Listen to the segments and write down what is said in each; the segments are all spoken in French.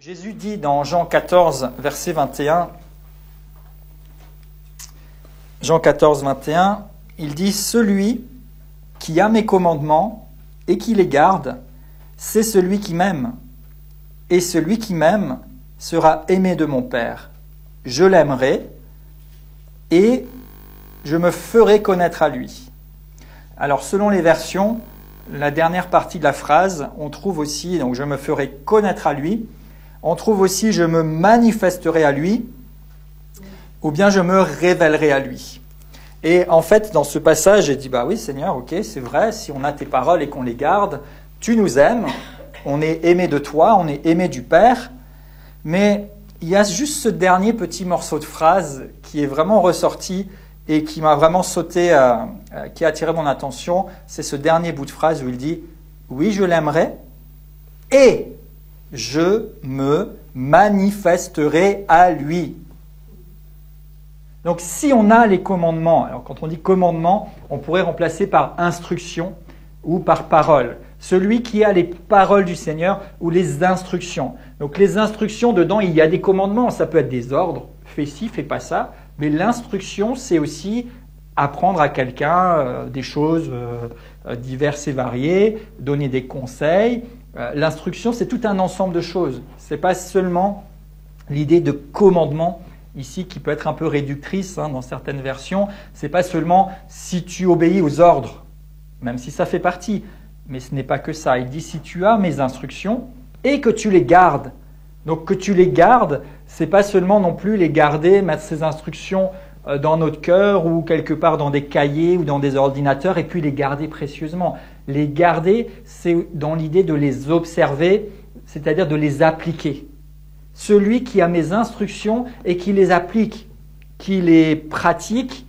Jésus dit dans Jean 14, verset 21, Jean 14, 21, il dit « Celui qui a mes commandements et qui les garde, c'est celui qui m'aime. Et celui qui m'aime sera aimé de mon Père. Je l'aimerai et je me ferai connaître à lui. » Alors selon les versions, la dernière partie de la phrase, on trouve aussi, donc je me ferai connaître à lui, on trouve aussi je me manifesterai à lui, ou bien je me révélerai à lui. Et en fait, dans ce passage, j'ai dit, bah oui Seigneur, ok, c'est vrai, si on a tes paroles et qu'on les garde, tu nous aimes, on est aimé de toi, on est aimé du Père, mais il y a juste ce dernier petit morceau de phrase qui est vraiment ressorti et qui m'a vraiment sauté, qui a attiré mon attention, c'est ce dernier bout de phrase où il dit « Oui, je l'aimerai et je me manifesterai à lui. » Donc si on a les commandements, alors quand on dit commandement, on pourrait remplacer par instruction ou par parole. Celui qui a les paroles du Seigneur ou les instructions. Donc les instructions, dedans, il y a des commandements, ça peut être des ordres, fais ci, fais pas ça. Mais l'instruction, c'est aussi apprendre à quelqu'un des choses diverses et variées, donner des conseils. L'instruction, c'est tout un ensemble de choses. Ce n'est pas seulement l'idée de commandement, ici, qui peut être un peu réductrice dans certaines versions. Ce n'est pas seulement si tu obéis aux ordres, même si ça fait partie. Mais ce n'est pas que ça. Il dit si tu as mes instructions et que tu les gardes. Donc que tu les gardes, ce n'est pas seulement non plus les garder, mettre ces instructions dans notre cœur ou quelque part dans des cahiers ou dans des ordinateurs et puis les garder précieusement. Les garder, c'est dans l'idée de les observer, c'est-à-dire de les appliquer. Celui qui a mes instructions et qui les applique, qui les pratique,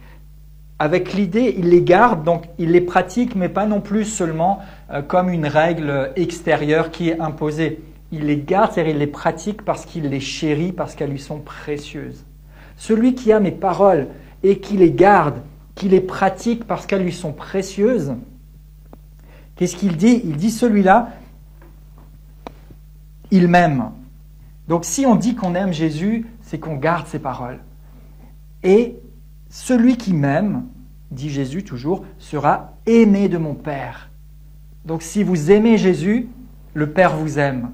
avec l'idée, il les garde, donc il les pratique, mais pas non plus seulement comme une règle extérieure qui est imposée. Il les garde, c'est-à-dire il les pratique parce qu'il les chérit, parce qu'elles lui sont précieuses. Celui qui a mes paroles et qui les garde, qui les pratique parce qu'elles lui sont précieuses, qu'est-ce qu'il dit? Il dit celui-là, il m'aime. Donc si on dit qu'on aime Jésus, c'est qu'on garde ses paroles. Et celui qui m'aime, dit Jésus toujours, sera aimé de mon Père. Donc si vous aimez Jésus, le Père vous aime.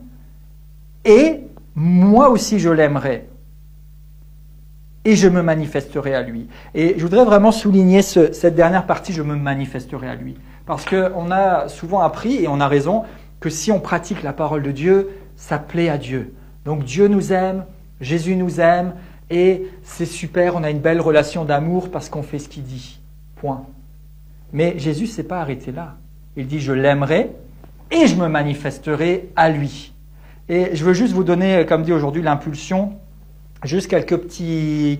Et moi aussi je l'aimerai. Et je me manifesterai à lui. Et je voudrais vraiment souligner cette dernière partie, je me manifesterai à lui. Parce qu'on a souvent appris, et on a raison, que si on pratique la parole de Dieu, ça plaît à Dieu. Donc Dieu nous aime, Jésus nous aime, et c'est super, on a une belle relation d'amour parce qu'on fait ce qu'il dit. Point. Mais Jésus ne s'est pas arrêté là. Il dit, je l'aimerai et je me manifesterai à lui. Et je veux juste vous donner, comme dit aujourd'hui, l'impulsion, juste quelques petits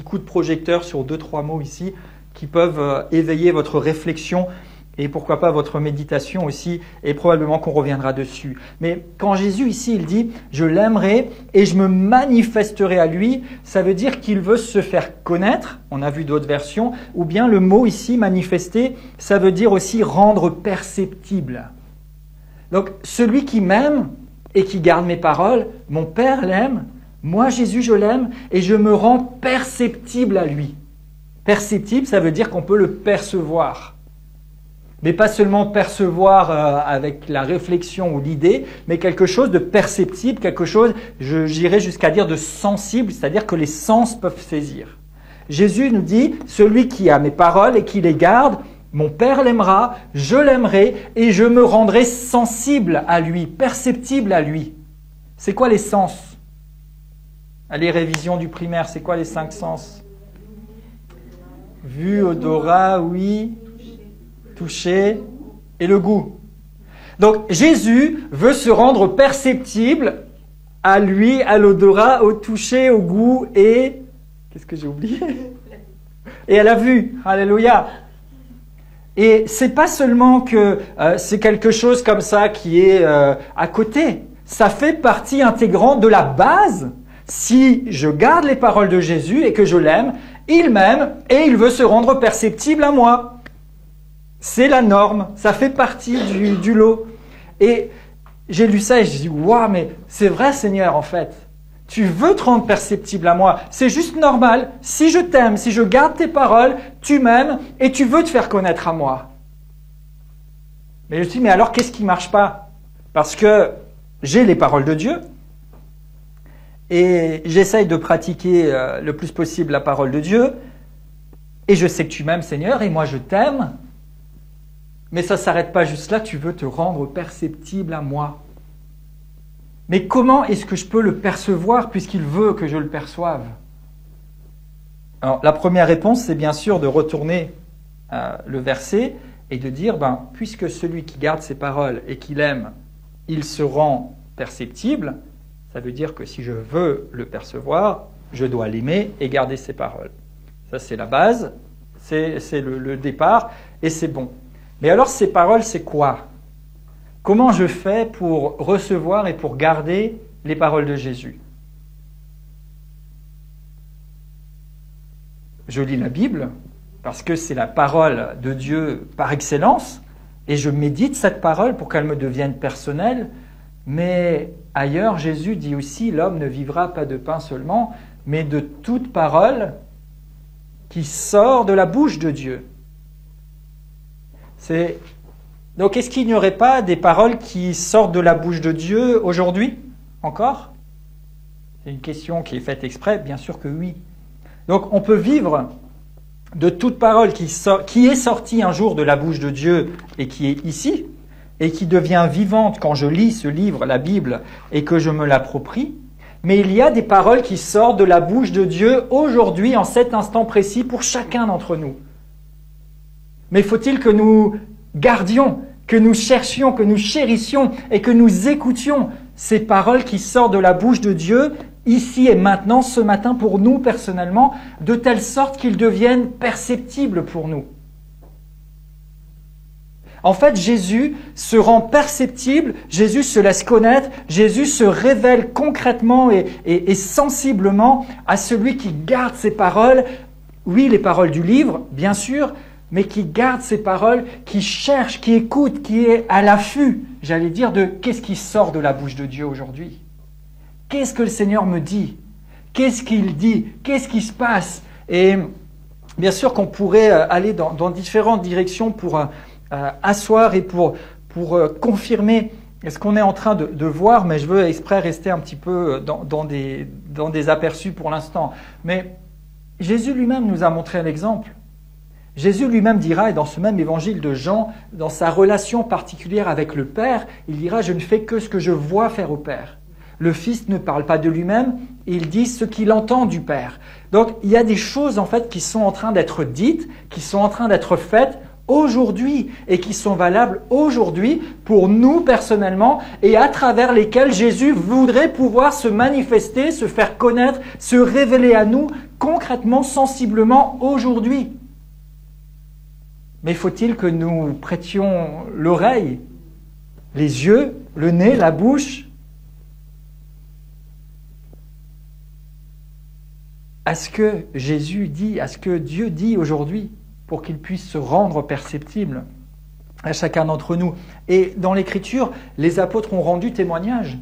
coups de projecteur sur 2-3 mots ici qui peuvent éveiller votre réflexion et pourquoi pas votre méditation aussi, et probablement qu'on reviendra dessus. Mais quand Jésus ici, il dit « je l'aimerai et je me manifesterai à lui », ça veut dire qu'il veut se faire connaître, on a vu d'autres versions, ou bien le mot ici « manifester », ça veut dire aussi rendre perceptible. Donc celui qui m'aime et qui garde mes paroles, mon Père l'aime, moi Jésus je l'aime et je me rends perceptible à lui. Perceptible, ça veut dire qu'on peut le percevoir. Mais pas seulement percevoir avec la réflexion ou l'idée, mais quelque chose de perceptible, quelque chose, j'irais jusqu'à dire de sensible, c'est-à-dire que les sens peuvent saisir. Jésus nous dit, celui qui a mes paroles et qui les garde, mon Père l'aimera, je l'aimerai et je me rendrai sensible à lui, perceptible à lui. C'est quoi les sens? Allez, révision du primaire, c'est quoi les 5 sens? Vue, odorat, oui, toucher et le goût. Donc Jésus veut se rendre perceptible à lui, à l'odorat, au toucher, au goût et... Qu'est-ce que j'ai oublié? Et à la vue. Alléluia. Et c'est pas seulement que c'est quelque chose comme ça qui est à côté. Ça fait partie intégrante de la base. Si je garde les paroles de Jésus et que je l'aime, il m'aime et il veut se rendre perceptible à moi. C'est la norme, ça fait partie du lot. Et j'ai lu ça et je dis, waouh, mais c'est vrai Seigneur en fait. Tu veux te rendre perceptible à moi. C'est juste normal. Si je t'aime, si je garde tes paroles, tu m'aimes et tu veux te faire connaître à moi. Mais je me dis, mais alors qu'est-ce qui ne marche pas? Parce que j'ai les paroles de Dieu et j'essaye de pratiquer le plus possible la parole de Dieu et je sais que tu m'aimes Seigneur et moi je t'aime. Mais ça ne s'arrête pas juste là, tu veux te rendre perceptible à moi. Mais comment est-ce que je peux le percevoir puisqu'il veut que je le perçoive? Alors, la première réponse, c'est bien sûr de retourner le verset et de dire, puisque celui qui garde ses paroles et qui l'aime, il se rend perceptible, ça veut dire que si je veux le percevoir, je dois l'aimer et garder ses paroles. Ça, c'est la base, c'est le départ et c'est bon. Mais alors, ces paroles, c'est quoi? Comment je fais pour recevoir et pour garder les paroles de Jésus? Je lis la Bible, parce que c'est la parole de Dieu par excellence, et je médite cette parole pour qu'elle me devienne personnelle, mais ailleurs, Jésus dit aussi, l'homme ne vivra pas de pain seulement, mais de toute parole qui sort de la bouche de Dieu. Donc, est-ce qu'il n'y aurait pas des paroles qui sortent de la bouche de Dieu aujourd'hui, encore? C'est une question qui est faite exprès, bien sûr que oui. Donc, on peut vivre de toute parole qui est sortie un jour de la bouche de Dieu et qui est ici, et qui devient vivante quand je lis ce livre, la Bible, et que je me l'approprie. Mais il y a des paroles qui sortent de la bouche de Dieu aujourd'hui, en cet instant précis, pour chacun d'entre nous. Mais faut-il que nous gardions, que nous cherchions, que nous chérissions et que nous écoutions ces paroles qui sortent de la bouche de Dieu, ici et maintenant, ce matin, pour nous personnellement, de telle sorte qu'ils deviennent perceptibles pour nous. En fait, Jésus se rend perceptible, Jésus se laisse connaître, Jésus se révèle concrètement et sensiblement à celui qui garde ses paroles. Oui, les paroles du livre, bien sûr, mais qui garde ses paroles, qui cherche, qui écoute, qui est à l'affût, j'allais dire, de qu'est-ce qui sort de la bouche de Dieu aujourd'hui? Qu'est-ce que le Seigneur me dit? Qu'est-ce qu'il dit? Qu'est-ce qui se passe? Et bien sûr qu'on pourrait aller dans différentes directions pour asseoir et pour confirmer ce qu'on est en train de voir, mais je veux exprès rester un petit peu dans des aperçus pour l'instant. Mais Jésus lui-même nous a montré l'exemple. Jésus lui-même dira, et dans ce même évangile de Jean, dans sa relation particulière avec le Père, il dira « Je ne fais que ce que je vois faire au Père ». Le Fils ne parle pas de lui-même, il dit ce qu'il entend du Père. Donc il y a des choses en fait qui sont en train d'être dites, qui sont en train d'être faites aujourd'hui et qui sont valables aujourd'hui pour nous personnellement et à travers lesquelles Jésus voudrait pouvoir se manifester, se faire connaître, se révéler à nous concrètement, sensiblement aujourd'hui. Mais faut-il que nous prêtions l'oreille, les yeux, le nez, la bouche à ce que Jésus dit, à ce que Dieu dit aujourd'hui pour qu'il puisse se rendre perceptible à chacun d'entre nous. Et dans l'Écriture, les apôtres ont rendu témoignage.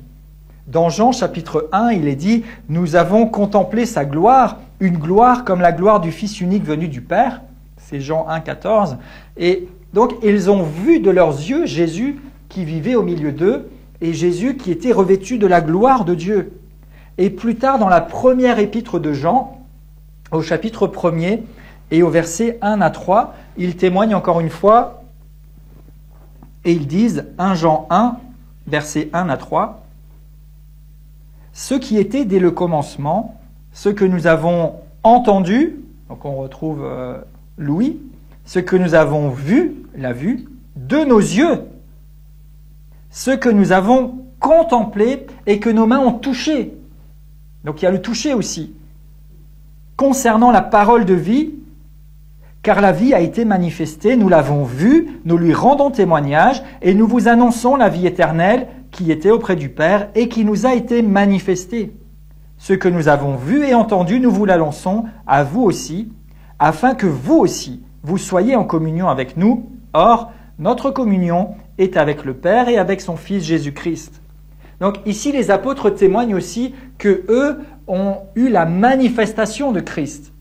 Dans Jean chapitre 1, il est dit « Nous avons contemplé sa gloire, une gloire comme la gloire du Fils unique venu du Père ». C'est Jean 1, 14. Et donc, ils ont vu de leurs yeux Jésus qui vivait au milieu d'eux et Jésus qui était revêtu de la gloire de Dieu. Et plus tard, dans la première épître de Jean, au chapitre 1er et au verset 1 à 3, ils témoignent encore une fois et ils disent 1 Jean 1, verset 1 à 3, « Ce qui était dès le commencement, ce que nous avons entendu, donc on retrouve Louis, ce que nous avons vu, la vue, de nos yeux, ce que nous avons contemplé et que nos mains ont touché. » Donc il y a le toucher aussi. Concernant la parole de vie, car la vie a été manifestée, nous l'avons vue, nous lui rendons témoignage et nous vous annonçons la vie éternelle qui était auprès du Père et qui nous a été manifestée. Ce que nous avons vu et entendu, nous vous l'annonçons à vous aussi, afin que vous aussi, vous soyez en communion avec nous. Or, notre communion est avec le Père et avec son Fils Jésus-Christ. Donc ici, les apôtres témoignent aussi que eux ont eu la manifestation de Christ.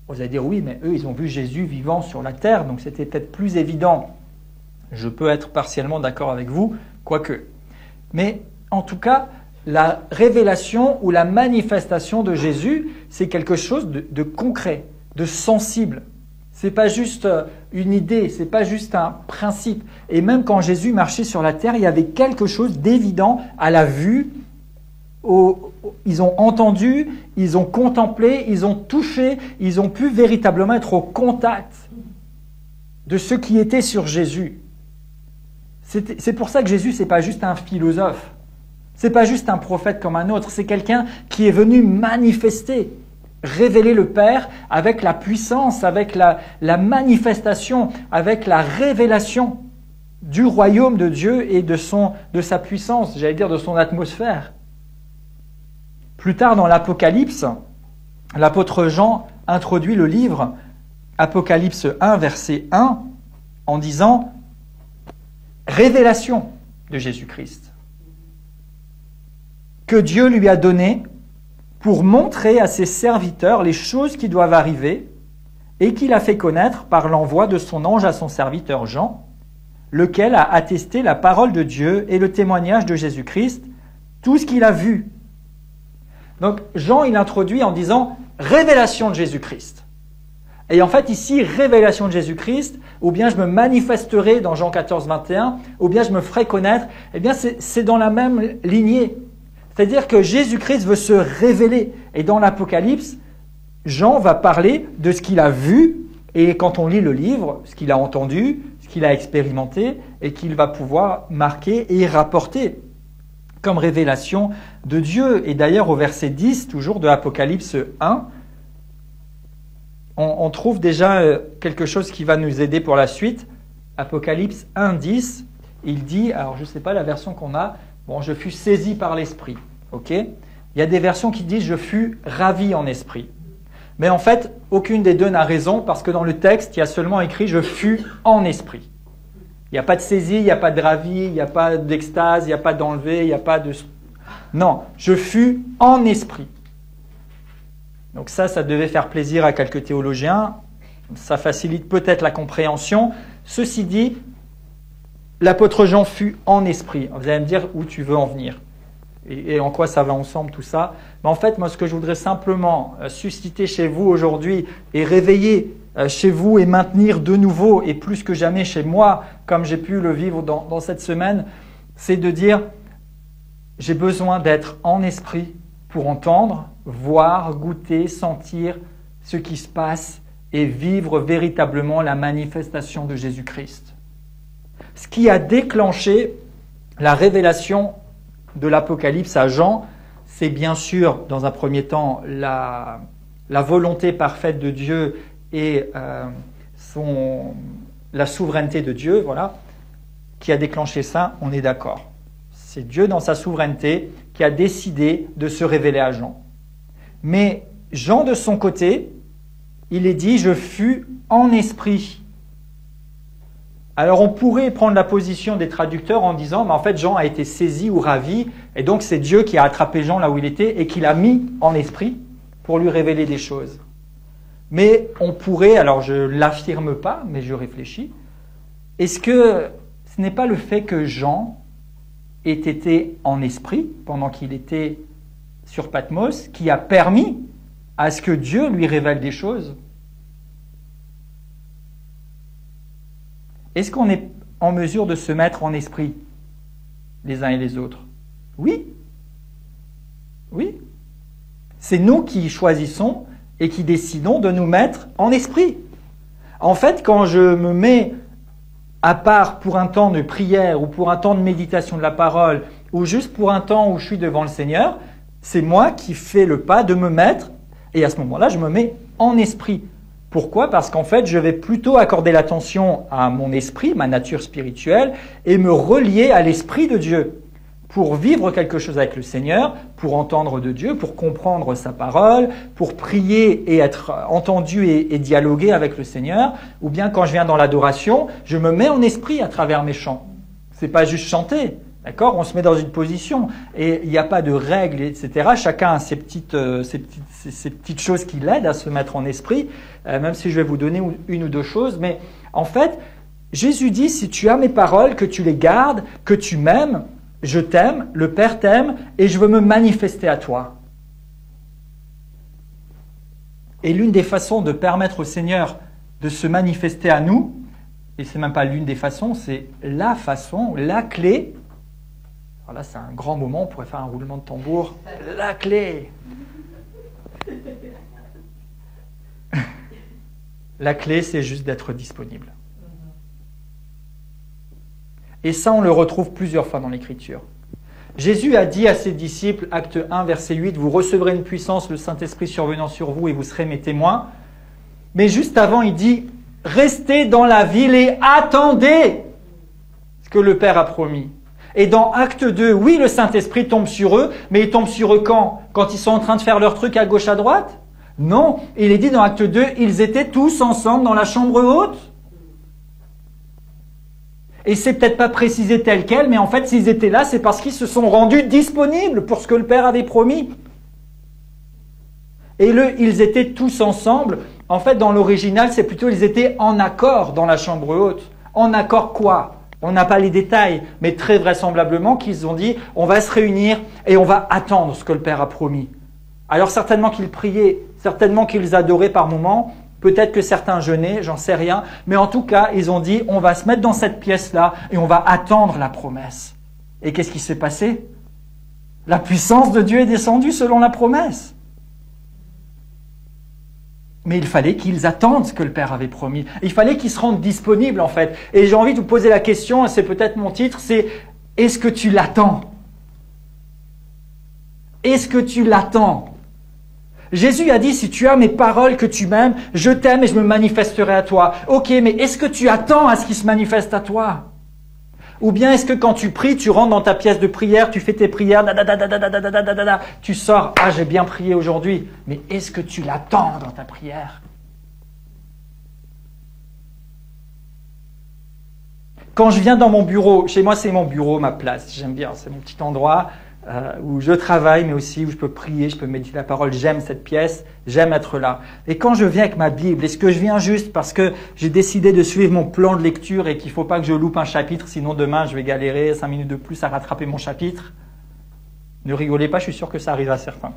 Vous allez dire, oui, mais eux, ils ont vu Jésus vivant sur la terre, donc c'était peut-être plus évident. Je peux être partiellement d'accord avec vous, quoique. Mais en tout cas, la révélation ou la manifestation de Jésus, c'est quelque chose de concret, de sensible. C'est pas juste une idée, c'est pas juste un principe. Et même quand Jésus marchait sur la terre, il y avait quelque chose d'évident à la vue. Ils ont entendu, ils ont contemplé, ils ont touché, ils ont pu véritablement être au contact de ce qui était sur Jésus. C'est pour ça que Jésus, c'est pas juste un philosophe. C'est pas juste un prophète comme un autre. C'est quelqu'un qui est venu manifester, révéler le Père avec la puissance, avec la manifestation, avec la révélation du royaume de Dieu et de sa puissance, j'allais dire de son atmosphère. Plus tard dans l'Apocalypse, l'apôtre Jean introduit le livre Apocalypse 1, verset 1, en disant « Révélation de Jésus-Christ, que Dieu lui a donné pour montrer à ses serviteurs les choses qui doivent arriver et qu'il a fait connaître par l'envoi de son ange à son serviteur Jean, lequel a attesté la parole de Dieu et le témoignage de Jésus-Christ, tout ce qu'il a vu. » Donc Jean, il introduit en disant « révélation de Jésus-Christ ». Et en fait ici, révélation de Jésus-Christ, ou bien je me manifesterai dans Jean 14, 21, ou bien je me ferai connaître, eh bien c'est dans la même lignée. C'est-à-dire que Jésus-Christ veut se révéler. Et dans l'Apocalypse, Jean va parler de ce qu'il a vu, et quand on lit le livre, ce qu'il a entendu, ce qu'il a expérimenté, et qu'il va pouvoir marquer et rapporter comme révélation de Dieu. Et d'ailleurs, au verset 10, toujours de Apocalypse 1, on trouve déjà quelque chose qui va nous aider pour la suite. Apocalypse 1, 10, il dit, alors je ne sais pas la version qu'on a, bon, je fus saisi par l'esprit. Ok ? Il y a des versions qui disent, je fus ravi en esprit. Mais en fait, aucune des deux n'a raison, parce que dans le texte, il y a seulement écrit, je fus en esprit. Il n'y a pas de saisie, il n'y a pas de ravi, il n'y a pas d'extase, il n'y a pas d'enlevé, il n'y a pas de... Non, je fus en esprit. Donc ça devait faire plaisir à quelques théologiens. Ça facilite peut-être la compréhension. Ceci dit, l'apôtre Jean fut en esprit. Vous allez me dire où tu veux en venir et en quoi ça va ensemble tout ça. Mais en fait, moi, ce que je voudrais simplement susciter chez vous aujourd'hui et réveiller chez vous et maintenir de nouveau et plus que jamais chez moi, comme j'ai pu le vivre dans cette semaine, c'est de dire j'ai besoin d'être en esprit pour entendre, voir, goûter, sentir ce qui se passe et vivre véritablement la manifestation de Jésus-Christ. Ce qui a déclenché la révélation de l'Apocalypse à Jean, c'est bien sûr, dans un premier temps, la volonté parfaite de Dieu et la souveraineté de Dieu, voilà, qui a déclenché ça, on est d'accord. C'est Dieu dans sa souveraineté qui a décidé de se révéler à Jean. Mais Jean, de son côté, il est dit « je fus en esprit ». Alors on pourrait prendre la position des traducteurs en disant mais en fait Jean a été saisi ou ravi et donc c'est Dieu qui a attrapé Jean là où il était et qui l'a mis en esprit pour lui révéler des choses. Mais on pourrait, alors je ne l'affirme pas mais je réfléchis, est-ce que ce n'est pas le fait que Jean ait été en esprit pendant qu'il était sur Patmos qui a permis à ce que Dieu lui révèle des choses? Est-ce qu'on est en mesure de se mettre en esprit les uns et les autres? Oui. Oui. C'est nous qui choisissons et qui décidons de nous mettre en esprit. En fait, quand je me mets à part pour un temps de prière ou pour un temps de méditation de la parole ou juste pour un temps où je suis devant le Seigneur, c'est moi qui fais le pas de me mettre et à ce moment-là, je me mets en esprit. Pourquoi ? Parce qu'en fait, je vais plutôt accorder l'attention à mon esprit, ma nature spirituelle, et me relier à l'Esprit de Dieu pour vivre quelque chose avec le Seigneur, pour entendre de Dieu, pour comprendre sa parole, pour prier et être entendu et dialoguer avec le Seigneur. Ou bien quand je viens dans l'adoration, je me mets en esprit à travers mes chants. C'est pas juste chanter. D'accord? On se met dans une position et il n'y a pas de règles, etc. Chacun a ses petites choses qui l'aident à se mettre en esprit, même si je vais vous donner une ou deux choses. Mais en fait, Jésus dit, si tu as mes paroles, que tu les gardes, que tu m'aimes, je t'aime, le Père t'aime et je veux me manifester à toi. Et l'une des façons de permettre au Seigneur de se manifester à nous, et c'est même pas l'une des façons, c'est la façon, la clé. Alors là, c'est un grand moment, on pourrait faire un roulement de tambour. La clé. La clé, c'est juste d'être disponible. Et ça, on le retrouve plusieurs fois dans l'Écriture. Jésus a dit à ses disciples, acte 1, verset 8, « Vous recevrez une puissance, le Saint-Esprit survenant sur vous, et vous serez mes témoins. » Mais juste avant, il dit, « Restez dans la ville et attendez ce que le Père a promis. » Et dans acte 2, oui, le Saint-Esprit tombe sur eux, mais il tombe sur eux quand? Quand ils sont en train de faire leur truc à gauche, à droite? Non, il est dit dans acte 2, ils étaient tous ensemble dans la chambre haute. Et c'est peut-être pas précisé tel quel, mais en fait, s'ils étaient là, c'est parce qu'ils se sont rendus disponibles pour ce que le Père avait promis. Et ils étaient tous ensemble. En fait, dans l'original, c'est plutôt ils étaient en accord dans la chambre haute. En accord quoi? On n'a pas les détails, mais très vraisemblablement qu'ils ont dit, on va se réunir et on va attendre ce que le Père a promis. Alors certainement qu'ils priaient, certainement qu'ils adoraient par moments, peut-être que certains jeûnaient, j'en sais rien, mais en tout cas, ils ont dit, on va se mettre dans cette pièce-là et on va attendre la promesse. Et qu'est-ce qui s'est passé? La puissance de Dieu est descendue selon la promesse. Mais il fallait qu'ils attendent ce que le Père avait promis. Il fallait qu'ils se rendent disponibles, en fait. Et j'ai envie de vous poser la question, et c'est peut-être mon titre, c'est « Est-ce que tu l'attends ?» Est-ce que tu l'attends? Jésus a dit, si tu as mes paroles, que tu m'aimes, je t'aime et je me manifesterai à toi. Ok, mais est-ce que tu attends à ce qu'il se manifeste à toi? Ou bien est-ce que quand tu pries, tu rentres dans ta pièce de prière, tu fais tes prières, tu sors, ah j'ai bien prié aujourd'hui, mais est-ce que tu l'attends dans ta prière? Quand je viens dans mon bureau, chez moi c'est mon bureau, ma place, j'aime bien, c'est mon petit endroit où je travaille, mais aussi où je peux prier, je peux méditer la parole, j'aime cette pièce, j'aime être là. Et quand je viens avec ma Bible, est-ce que je viens juste parce que j'ai décidé de suivre mon plan de lecture et qu'il ne faut pas que je loupe un chapitre, sinon demain je vais galérer 5 minutes de plus à rattraper mon chapitre? Ne rigolez pas, je suis sûr que ça arrive à certains.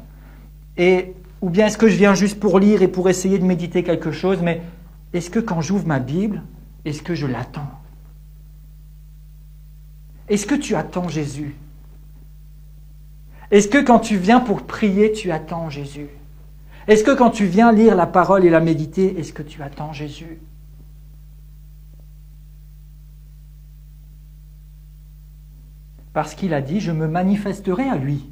Ou bien est-ce que je viens juste pour lire et pour essayer de méditer quelque chose, mais est-ce que quand j'ouvre ma Bible, est-ce que je l'attends? Est-ce que tu attends Jésus? Est-ce que quand tu viens pour prier, tu attends Jésus? Est-ce que quand tu viens lire la parole et la méditer, est-ce que tu attends Jésus? Parce qu'il a dit, je me manifesterai à lui.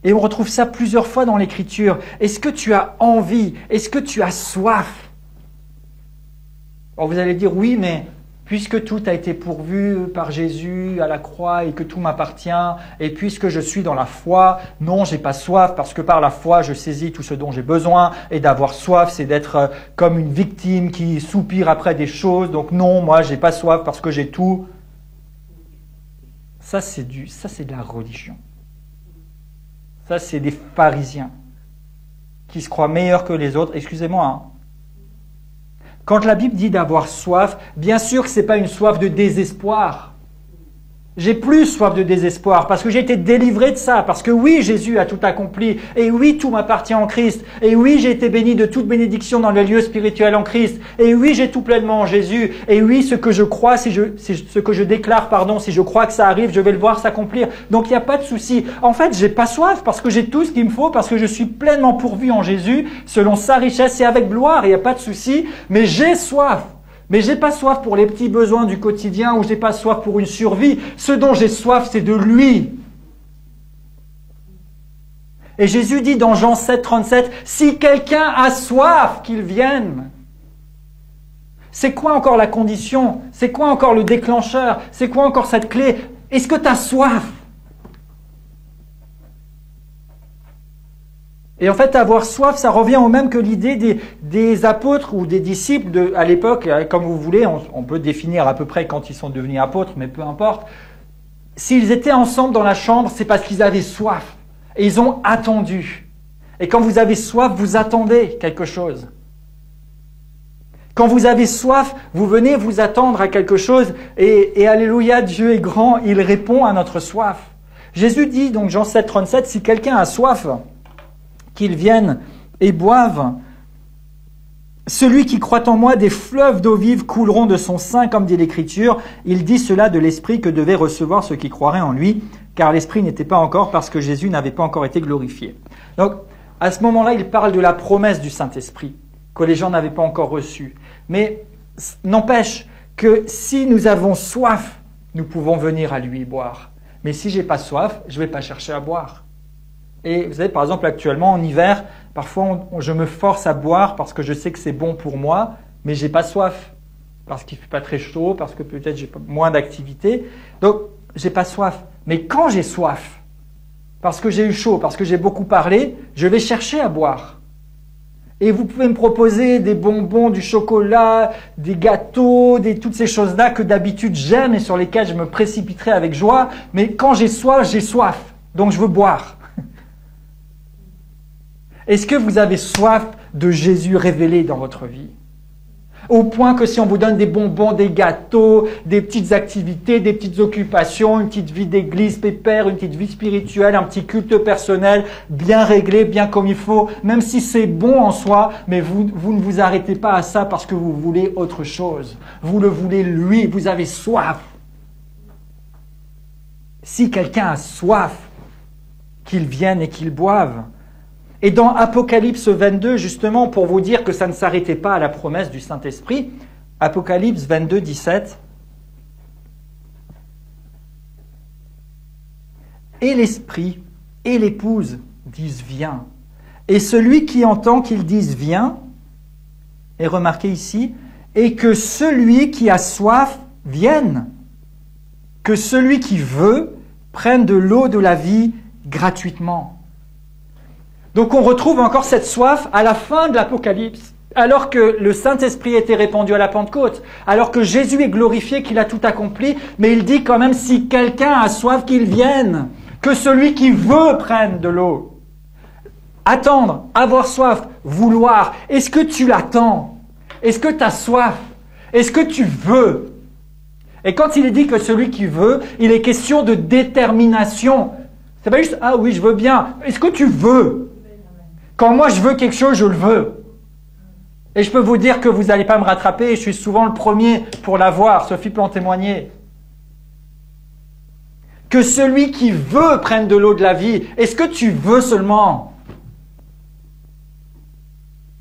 Et on retrouve ça plusieurs fois dans l'Écriture. Est-ce que tu as envie? Est-ce que tu as soif? Alors vous allez dire, oui, mais puisque tout a été pourvu par Jésus à la croix et que tout m'appartient, et puisque je suis dans la foi, non, j'ai pas soif, parce que par la foi, je saisis tout ce dont j'ai besoin, et d'avoir soif, c'est d'être comme une victime qui soupire après des choses, donc non, moi, j'ai pas soif parce que j'ai tout. Ça, c'est de la religion. Ça, c'est des pharisiens qui se croient meilleurs que les autres. Excusez-moi, hein. Quand la Bible dit d'avoir soif, bien sûr que ce n'est pas une soif de désespoir. J'ai plus soif de désespoir parce que j'ai été délivré de ça, parce que oui, Jésus a tout accompli, et oui, tout m'appartient en Christ, et oui, j'ai été béni de toute bénédiction dans les lieux spirituels en Christ, et oui, j'ai tout pleinement en Jésus, et oui, ce que je crois, ce que je déclare, si je crois que ça arrive, je vais le voir s'accomplir. Donc il n'y a pas de souci. En fait, j'ai pas soif parce que j'ai tout ce qu'il me faut, parce que je suis pleinement pourvu en Jésus, selon sa richesse et avec gloire, il n'y a pas de souci, mais j'ai soif. Mais j'ai pas soif pour les petits besoins du quotidien ou j'ai pas soif pour une survie. Ce dont j'ai soif, c'est de lui. Et Jésus dit dans Jean 7, 37, si quelqu'un a soif, qu'il vienne. C'est quoi encore la condition? C'est quoi encore le déclencheur? C'est quoi encore cette clé? Est-ce que tu as soif? Et en fait, avoir soif, ça revient au même que l'idée des apôtres ou des disciples à l'époque, comme vous voulez, on peut définir à peu près quand ils sont devenus apôtres, mais peu importe. S'ils étaient ensemble dans la chambre, c'est parce qu'ils avaient soif. Et ils ont attendu. Et quand vous avez soif, vous attendez quelque chose. Quand vous avez soif, vous venez vous attendre à quelque chose. Et alléluia, Dieu est grand, il répond à notre soif. Jésus dit, donc Jean 7, 37, si quelqu'un a soif, qu'il vienne et boive. Celui qui croit en moi, des fleuves d'eau vive couleront de son sein, comme dit l'Écriture. Il dit cela de l'Esprit que devait recevoir ceux qui croiraient en lui, car l'Esprit n'était pas encore, parce que Jésus n'avait pas encore été glorifié. Donc, à ce moment-là, il parle de la promesse du Saint-Esprit, que les gens n'avaient pas encore reçue. Mais n'empêche que si nous avons soif, nous pouvons venir à lui boire. Mais si j'ai pas soif, je ne vais pas chercher à boire. Et vous savez, par exemple, actuellement, en hiver, parfois, je me force à boire parce que je sais que c'est bon pour moi, mais j'ai pas soif. Parce qu'il ne fait pas très chaud, parce que peut-être j'ai moins d'activité. Donc, j'ai pas soif. Mais quand j'ai soif, parce que j'ai eu chaud, parce que j'ai beaucoup parlé, je vais chercher à boire. Et vous pouvez me proposer des bonbons, du chocolat, des gâteaux, toutes ces choses-là que d'habitude j'aime et sur lesquelles je me précipiterai avec joie. Mais quand j'ai soif. Donc je veux boire. Est-ce que vous avez soif de Jésus révélé dans votre vie? Au point que si on vous donne des bonbons, des gâteaux, des petites activités, des petites occupations, une petite vie d'église pépère, une petite vie spirituelle, un petit culte personnel, bien réglé, bien comme il faut, même si c'est bon en soi, mais vous ne vous arrêtez pas à ça parce que vous voulez autre chose. Vous le voulez lui, vous avez soif. Si quelqu'un a soif, qu'il vienne et qu'il boive. Et dans Apocalypse 22, justement, pour vous dire que ça ne s'arrêtait pas à la promesse du Saint-Esprit, Apocalypse 22, 17. Et l'Esprit et l'Épouse disent « Viens ». Et celui qui entend qu'ils disent « Viens », est remarqué ici, et que celui qui a soif vienne, que celui qui veut prenne de l'eau de la vie gratuitement. Donc on retrouve encore cette soif à la fin de l'Apocalypse, alors que le Saint-Esprit était répandu à la Pentecôte, alors que Jésus est glorifié, qu'il a tout accompli, mais il dit quand même si quelqu'un a soif qu'il vienne, que celui qui veut prenne de l'eau. Attendre, avoir soif, vouloir, est-ce que tu l'attends? Est-ce que tu as soif? Est-ce que tu veux? Et quand il est dit que celui qui veut, il est question de détermination. C'est pas juste « Ah oui, je veux bien ». Est-ce que tu veux? Quand moi je veux quelque chose, je le veux. Et je peux vous dire que vous n'allez pas me rattraper, et je suis souvent le premier pour l'avoir, Sophie peut en témoigner. Que celui qui veut prenne de l'eau de la vie, est-ce que tu veux seulement?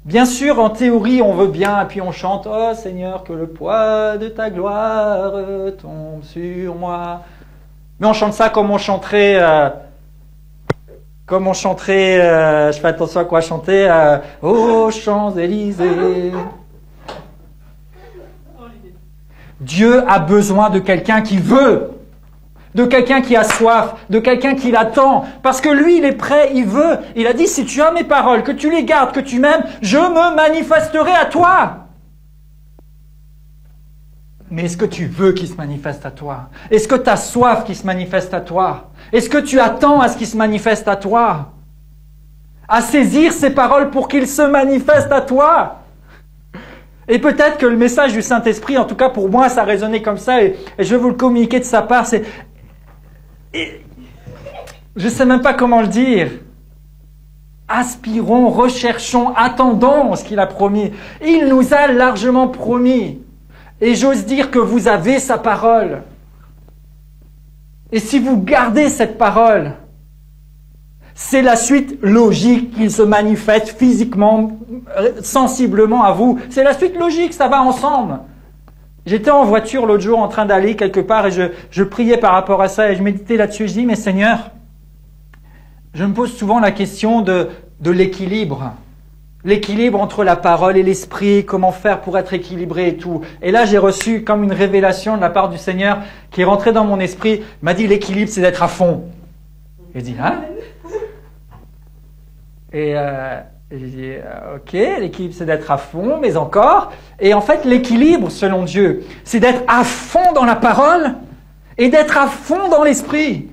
Bien sûr, en théorie, on veut bien, et puis on chante « Oh Seigneur, que le poids de ta gloire tombe sur moi ». Mais on chante ça comme on chanterait... je fais attention à quoi chanter, aux Champs-Élysées. Dieu a besoin de quelqu'un qui veut, de quelqu'un qui a soif, de quelqu'un qui l'attend, parce que lui, il est prêt, il veut. Il a dit, si tu as mes paroles, que tu les gardes, que tu m'aimes, je me manifesterai à toi. Mais est-ce que tu veux qu'il se manifeste à toi? Est-ce que tu as soif qu'il se manifeste à toi? Est-ce que tu attends à ce qu'il se manifeste à toi? À saisir ces paroles pour qu'il se manifeste à toi? Et peut-être que le message du Saint-Esprit, en tout cas pour moi, ça résonnait comme ça, et je vais vous le communiquer de sa part, je ne sais même pas comment le dire. Aspirons, recherchons, attendons ce qu'il a promis. Il nous a largement promis. Et j'ose dire que vous avez sa parole. Et si vous gardez cette parole, c'est la suite logique qu'il se manifeste physiquement, sensiblement à vous. C'est la suite logique, ça va ensemble. J'étais en voiture l'autre jour en train d'aller quelque part et je priais par rapport à ça et je méditais là-dessus. Je dis, mais Seigneur, je me pose souvent la question de l'équilibre. L'équilibre entre la parole et l'esprit, comment faire pour être équilibré et tout. Et là, j'ai reçu comme une révélation de la part du Seigneur qui est rentrée dans mon esprit. Il m'a dit, l'équilibre, c'est d'être à fond. J'ai dit, hein? Et j'ai dit, ok, l'équilibre c'est d'être à fond, mais encore. Et en fait, l'équilibre, selon Dieu, c'est d'être à fond dans la parole et d'être à fond dans l'esprit.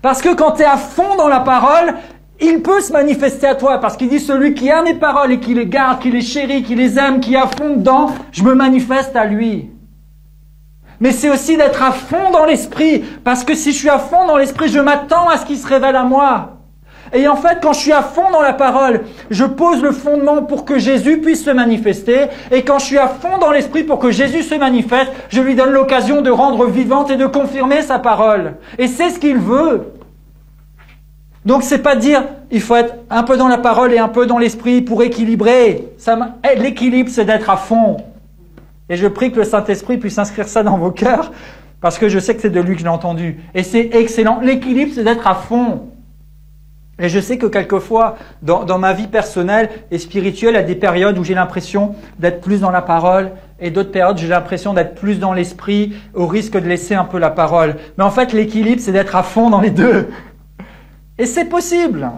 Parce que quand tu es à fond dans la parole, il peut se manifester à toi. Parce qu'il dit, celui qui a mes paroles et qui les garde, qui les chérit, qui les aime, qui est à fond dedans, je me manifeste à lui. Mais c'est aussi d'être à fond dans l'esprit. Parce que si je suis à fond dans l'esprit, je m'attends à ce qu'il se révèle à moi. Et en fait, quand je suis à fond dans la parole, je pose le fondement pour que Jésus puisse se manifester. Et quand je suis à fond dans l'esprit pour que Jésus se manifeste, je lui donne l'occasion de rendre vivante et de confirmer sa parole. Et c'est ce qu'il veut. Donc c'est pas dire, il faut être un peu dans la parole et un peu dans l'esprit pour équilibrer. L'équilibre, c'est d'être à fond. Et je prie que le Saint-Esprit puisse inscrire ça dans vos cœurs, parce que je sais que c'est de lui que je l'ai entendu. Et c'est excellent. L'équilibre, c'est d'être à fond. Et je sais que quelquefois, dans ma vie personnelle et spirituelle, il y a des périodes où j'ai l'impression d'être plus dans la parole et d'autres périodes où j'ai l'impression d'être plus dans l'esprit, au risque de laisser un peu la parole. Mais en fait, l'équilibre, c'est d'être à fond dans les deux. Et c'est possible,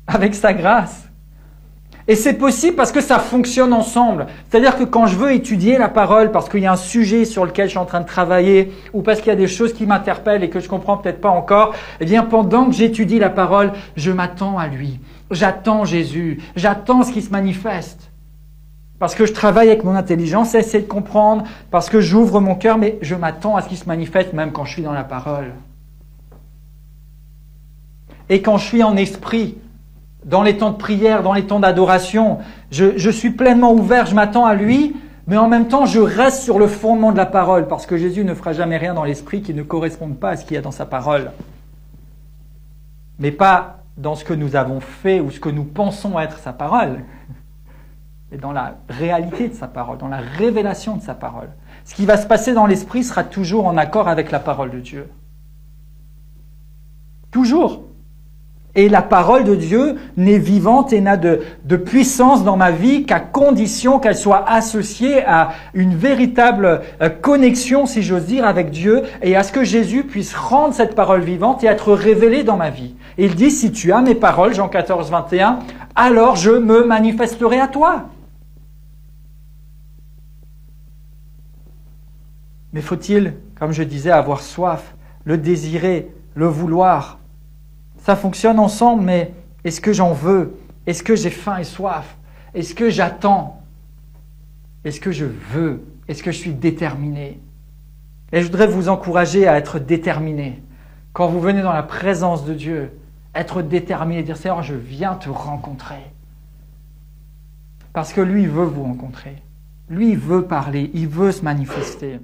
avec sa grâce. Et c'est possible parce que ça fonctionne ensemble. C'est-à-dire que quand je veux étudier la parole, parce qu'il y a un sujet sur lequel je suis en train de travailler, ou parce qu'il y a des choses qui m'interpellent et que je comprends peut-être pas encore, eh bien, pendant que j'étudie la parole, je m'attends à lui. J'attends Jésus. J'attends ce qui se manifeste. Parce que je travaille avec mon intelligence, essayer de comprendre, parce que j'ouvre mon cœur, mais je m'attends à ce qui se manifeste même quand je suis dans la parole. Et quand je suis en esprit, dans les temps de prière, dans les temps d'adoration, je suis pleinement ouvert, je m'attends à lui, mais en même temps, je reste sur le fondement de la parole, parce que Jésus ne fera jamais rien dans l'esprit qui ne corresponde pas à ce qu'il y a dans sa parole. Mais pas dans ce que nous avons fait ou ce que nous pensons être sa parole, mais dans la réalité de sa parole, dans la révélation de sa parole. Ce qui va se passer dans l'esprit sera toujours en accord avec la parole de Dieu. Toujours. Et la parole de Dieu n'est vivante et n'a de puissance dans ma vie qu'à condition qu'elle soit associée à une véritable connexion, si j'ose dire, avec Dieu et à ce que Jésus puisse rendre cette parole vivante et être révélée dans ma vie. Et il dit, si tu as mes paroles, Jean 14, 21, alors je me manifesterai à toi. Mais faut-il, comme je disais, avoir soif, le désirer, le vouloir ? Ça fonctionne ensemble, mais est-ce que j'en veux? Est-ce que j'ai faim et soif? Est-ce que j'attends? Est-ce que je veux? Est-ce que je suis déterminé? Et je voudrais vous encourager à être déterminé. Quand vous venez dans la présence de Dieu, être déterminé, dire Seigneur, je viens te rencontrer. Parce que lui, il veut vous rencontrer. Lui, il veut parler, il veut se manifester.